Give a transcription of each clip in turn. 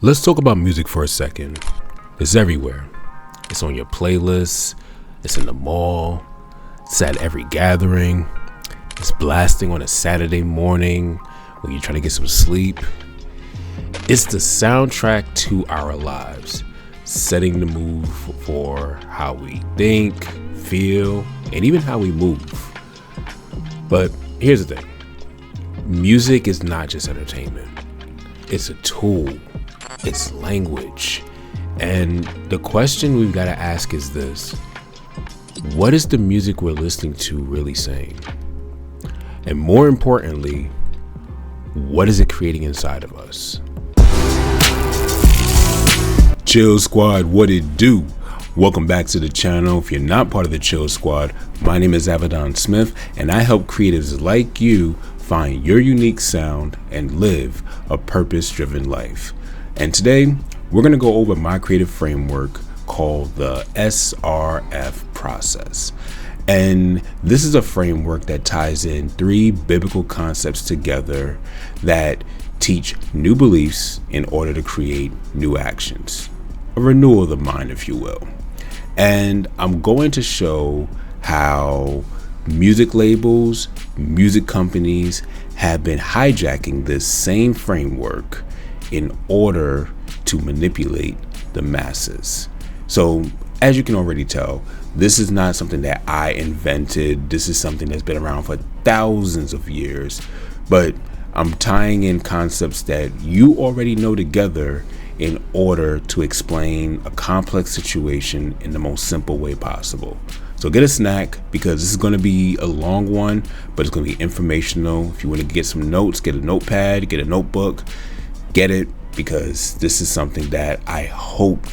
Let's talk about music for a second. It's everywhere. It's on your playlists, it's in the mall, it's at every gathering, it's blasting on a Saturday morning when you're trying to get some sleep. It's the soundtrack to our lives, setting the mood for how we think, feel, and even how we move. But here's the thing. Music is not just entertainment. It's a tool. It's language. And the question we've got to ask is this: what is the music we're listening to really saying? And more importantly, what is it creating inside of us? Chill Squad, what it do? Welcome back to the channel. If you're not part of the Chill Squad, my name is Avidan Smith, and I help creatives like you find your unique sound and live a purpose-driven life. And today, we're going to go over my creative framework called the SRF process. And this is a framework that ties in 3 biblical concepts together that teach new beliefs in order to create new actions. A renewal of the mind, if you will. And I'm going to show how music labels, music companies have been hijacking this same framework in order to manipulate the masses. So as you can already tell, this is not something that I invented. This is something that's been around for thousands of years, but I'm tying in concepts that you already know together in order to explain a complex situation in the most simple way possible. So get a snack, because this is going to be a long one, but it's going to be informational. If you want to get some notes, get a notepad, get a notebook, get it, because this is something that I hope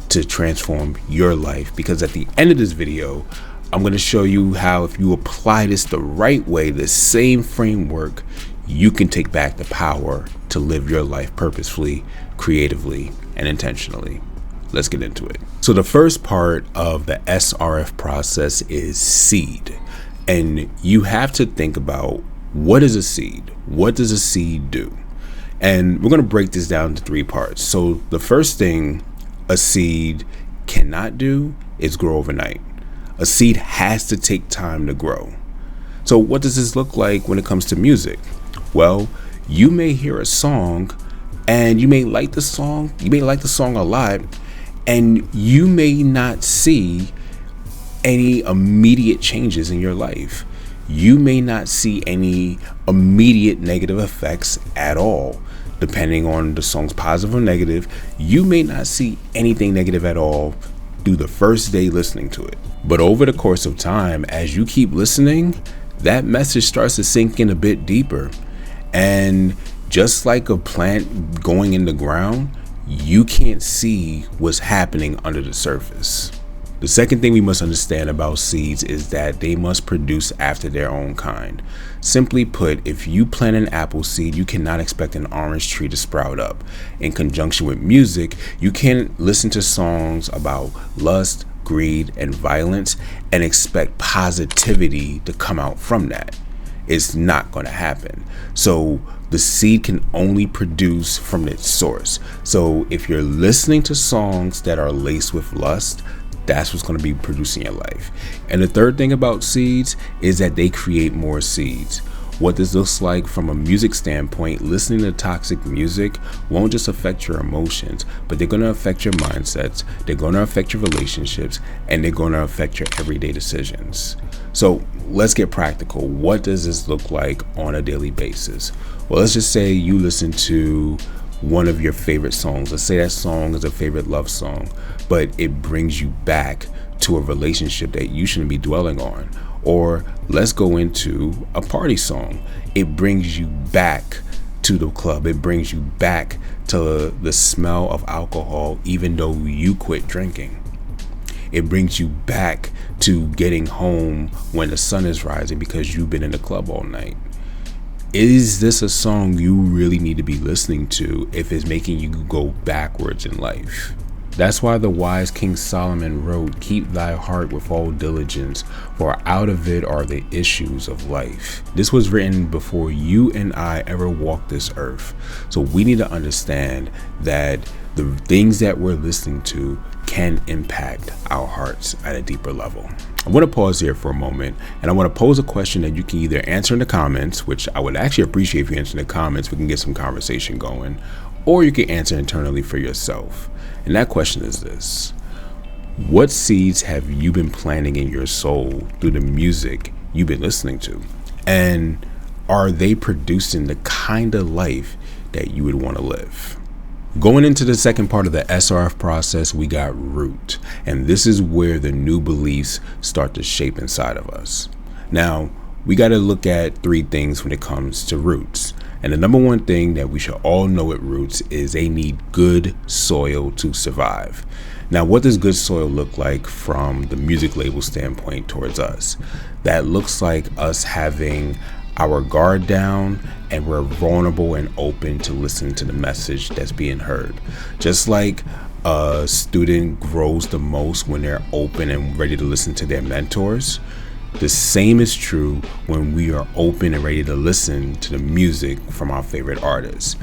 to transform your life. Because at the end of this video, I'm going to show you how, if you apply this the right way, the same framework, you can take back the power to live your life purposefully, creatively, and intentionally. Let's get into it. So the first part of the SRF process is seed. And you have to think about, what is a seed? What does a seed do? And we're going to break this down into 3 parts. So the first thing a seed cannot do is grow overnight. A seed has to take time to grow. So what does this look like when it comes to music? Well, you may hear a song and you may like the song. You may like the song a lot, and you may not see any immediate changes in your life. You may not see any immediate negative effects at all. Depending on the song's positive or negative, you may not see anything negative at all through the first day listening to it. But over the course of time, as you keep listening, that message starts to sink in a bit deeper. And just like a plant going in the ground, you can't see what's happening under the surface. The second thing we must understand about seeds is that they must produce after their own kind. Simply put, if you plant an apple seed, you cannot expect an orange tree to sprout up. In conjunction with music, you can't listen to songs about lust, greed, and violence and expect positivity to come out from that. It's not going to happen. So the seed can only produce from its source. So if you're listening to songs that are laced with lust, that's what's going to be producing your life. And the third thing about seeds is that they create more seeds. What this looks like from a music standpoint, listening to toxic music won't just affect your emotions, but they're going to affect your mindsets, they're going to affect your relationships, and they're going to affect your everyday decisions. So let's get practical. What does this look like on a daily basis? Well, let's just say you listen to one of your favorite songs. Let's say that song is a favorite love song, but it brings you back to a relationship that you shouldn't be dwelling on. Or let's go into a party song. It brings you back to the club. It brings you back to the smell of alcohol, even though you quit drinking. It brings you back to getting home when the sun is rising because you've been in the club all night. Is this a song you really need to be listening to if it's making you go backwards in life? That's why the wise King Solomon wrote, "Keep thy heart with all diligence, for out of it are the issues of life." This was written before you and I ever walked this earth. So we need to understand that the things that we're listening to can impact our hearts at a deeper level. I want to pause here for a moment, and I want to pose a question that you can either answer in the comments, which I would actually appreciate if you answer in the comments. We can get some conversation going, or you can answer internally for yourself. And that question is this: what seeds have you been planting in your soul through the music you've been listening to? And are they producing the kind of life that you would want to live? Going into the second part of the SRF process, we got root. And this is where the new beliefs start to shape inside of us. Now, we got to look at three things when it comes to roots. And the number one thing that we should all know at roots is they need good soil to survive. Now, what does good soil look like from the music label standpoint towards us? That looks like us having our guard down, and we're vulnerable and open to listen to the message that's being heard. Just like a student grows the most when they're open and ready to listen to their mentors, the same is true when we are open and ready to listen to the music from our favorite artists.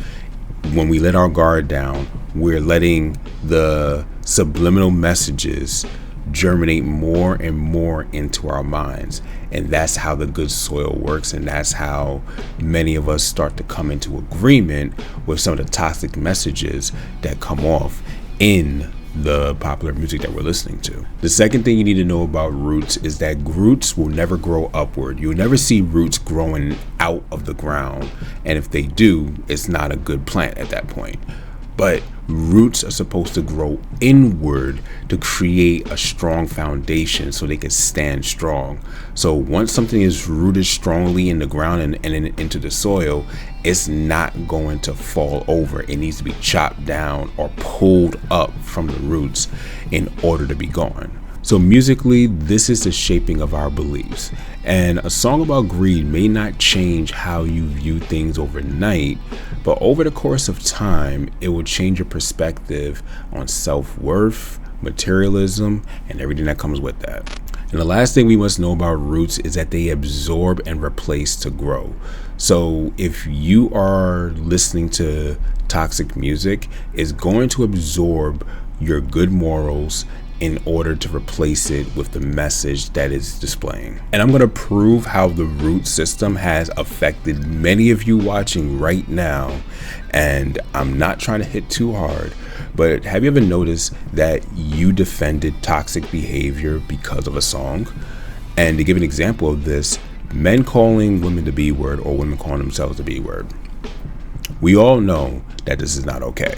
When we let our guard down, we're letting the subliminal messages germinate more and more into our minds. And that's how the good soil works. And that's how many of us start to come into agreement with some of the toxic messages that come off in the popular music that we're listening to. The second thing you need to know about roots is that roots will never grow upward. You'll never see roots growing out of the ground. And if they do, it's not a good plant at that point. But roots are supposed to grow inward to create a strong foundation so they can stand strong. So once something is rooted strongly in the ground and into the soil, it's not going to fall over. It needs to be chopped down or pulled up from the roots in order to be gone. So musically, this is the shaping of our beliefs. And a song about greed may not change how you view things overnight, but over the course of time, it will change your perspective on self-worth, materialism, and everything that comes with that. And the last thing we must know about roots is that they absorb and replace to grow. So if you are listening to toxic music, it's going to absorb your good morals in order to replace it with the message that it's displaying. And I'm going to prove how the root system has affected many of you watching right now. And I'm not trying to hit too hard, but have you ever noticed that you defended toxic behavior because of a song? And to give an example of this, men calling women the B word or women calling themselves the B word. We all know that this is not okay.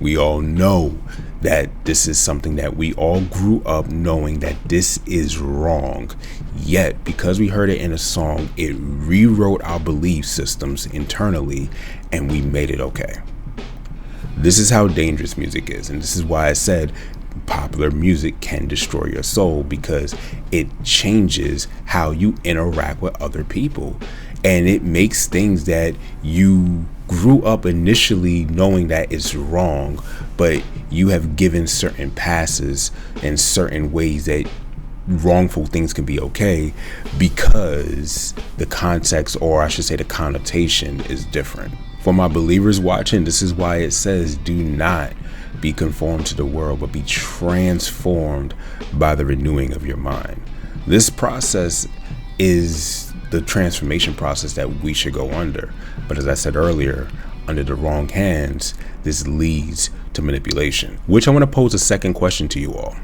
We all know that this is something that we all grew up knowing that this is wrong. Yet, because we heard it in a song, it rewrote our belief systems internally and we made it okay. This is how dangerous music is. And this is why I said popular music can destroy your soul, because it changes how you interact with other people. And it makes things that you grew up initially knowing that it's wrong, but you have given certain passes in certain ways that wrongful things can be okay because the context, or I should say the connotation, is different. For my believers watching, this is why it says do not be conformed to the world, but be transformed by the renewing of your mind. This process is the transformation process that we should go under. But as I said earlier, under the wrong hands, this leads to manipulation, which I want to pose a second question to you all.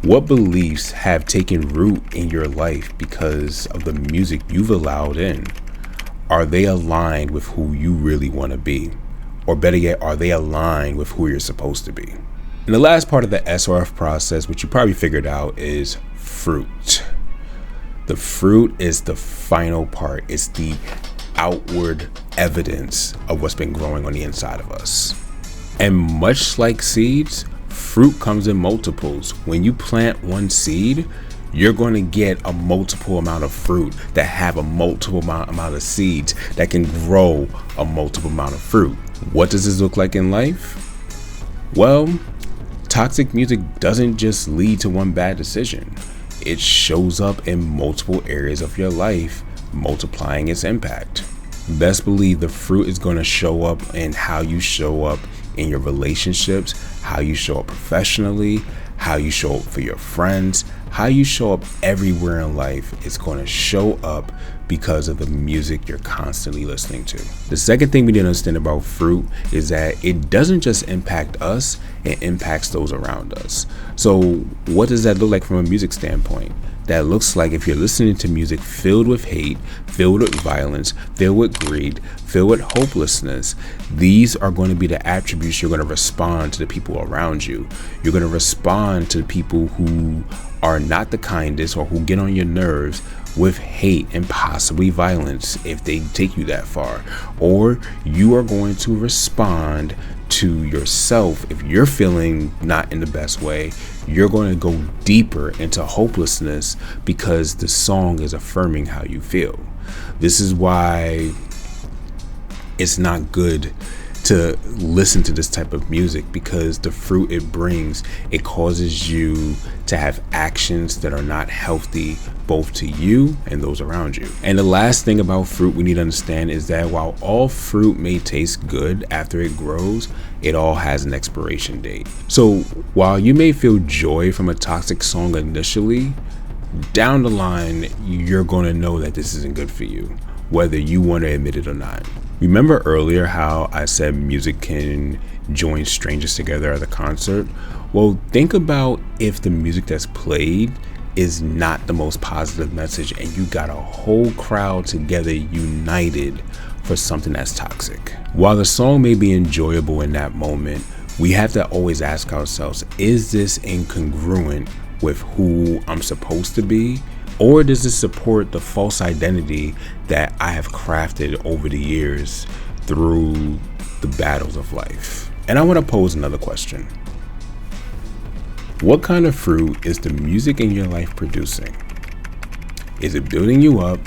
What beliefs have taken root in your life because of the music you've allowed in? Are they aligned with who you really want to be? Or better yet, are they aligned with who you're supposed to be? And the last part of the SRF process, which you probably figured out, is fruit. The fruit is the final part. It's the outward evidence of what's been growing on the inside of us. And much like seeds, fruit comes in multiples. When you plant one seed, you're going to get a multiple amount of fruit that have a multiple amount of seeds that can grow a multiple amount of fruit. What does this look like in life? Well, toxic music doesn't just lead to one bad decision. It shows up in multiple areas of your life, multiplying its impact. Best believe the fruit is going to show up in how you show up in your relationships, how you show up professionally, how you show up for your friends, how you show up everywhere in life. It's going to show up because of the music you're constantly listening to. The second thing we need to understand about fruit is that it doesn't just impact us, it impacts those around us. So what does that look like from a music standpoint? That looks like if you're listening to music filled with hate, filled with violence, filled with greed, filled with hopelessness, these are going to be the attributes you're going to respond to the people around you. You're going to respond to the people who are not the kindest or who get on your nerves with hate and possibly violence if they take you that far. Or you are going to respond to yourself if you're feeling not in the best way. You're going to go deeper into hopelessness because the song is affirming how you feel. This is why it's not good to listen to this type of music, because the fruit it brings, it causes you to have actions that are not healthy both to you and those around you. And the last thing about fruit we need to understand is that while all fruit may taste good after it grows, it all has an expiration date. So while you may feel joy from a toxic song initially, down the line you're going to know that this isn't good for you, whether you want to admit it or not. Remember earlier how I said music can join strangers together at a concert? Well, think about if the music that's played is not the most positive message and you got a whole crowd together united for something that's toxic. While the song may be enjoyable in that moment, we have to always ask ourselves, is this incongruent with who I'm supposed to be? Or does this support the false identity that I have crafted over the years through the battles of life? And I want to pose another question. What kind of fruit is the music in your life producing? Is it building you up,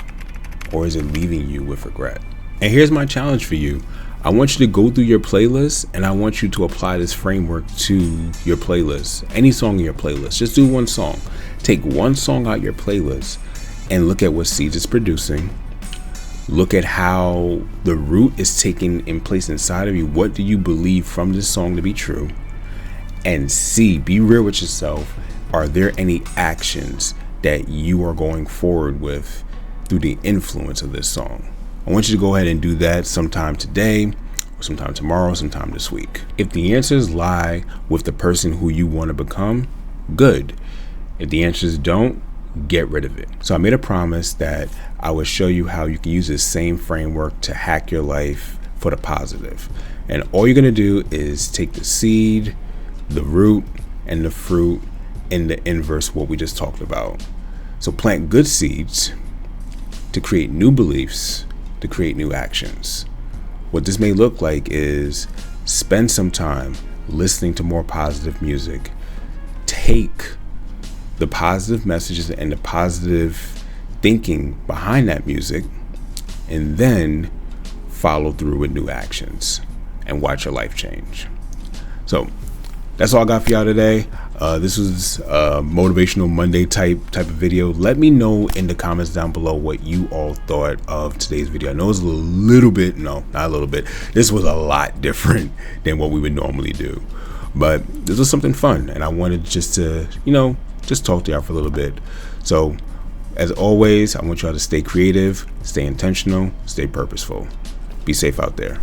or is it leaving you with regret? And here's my challenge for you. I want you to go through your playlist and I want you to apply this framework to your playlist. Any song in your playlist, just do one song. Take one song out your playlist and look at what seeds it's producing. Look at how the root is taking in place inside of you. What do you believe from this song to be true? And see, be real with yourself. Are there any actions that you are going forward with through the influence of this song? I want you to go ahead and do that sometime today, or sometime tomorrow, sometime this week. If the answers lie with the person who you want to become, good. If the answers don't, get rid of it. So I made a promise that I would show you how you can use this same framework to hack your life for the positive. And all you're going to do is take the seed, the root, and the fruit in the inverse of what we just talked about. So plant good seeds to create new beliefs, to create new actions. What this may look like is spend some time listening to more positive music. Take the positive messages and the positive thinking behind that music, and then follow through with new actions and watch your life change. So that's all I got for y'all today. This was a motivational Monday type of video. Let me know in the comments down below what you all thought of today's video. I know it's a little bit, no, not a little bit. This was a lot different than what we would normally do. But this was something fun, and I wanted just to, just talk to y'all for a little bit. So as always, I want y'all to stay creative, stay intentional, stay purposeful. Be safe out there.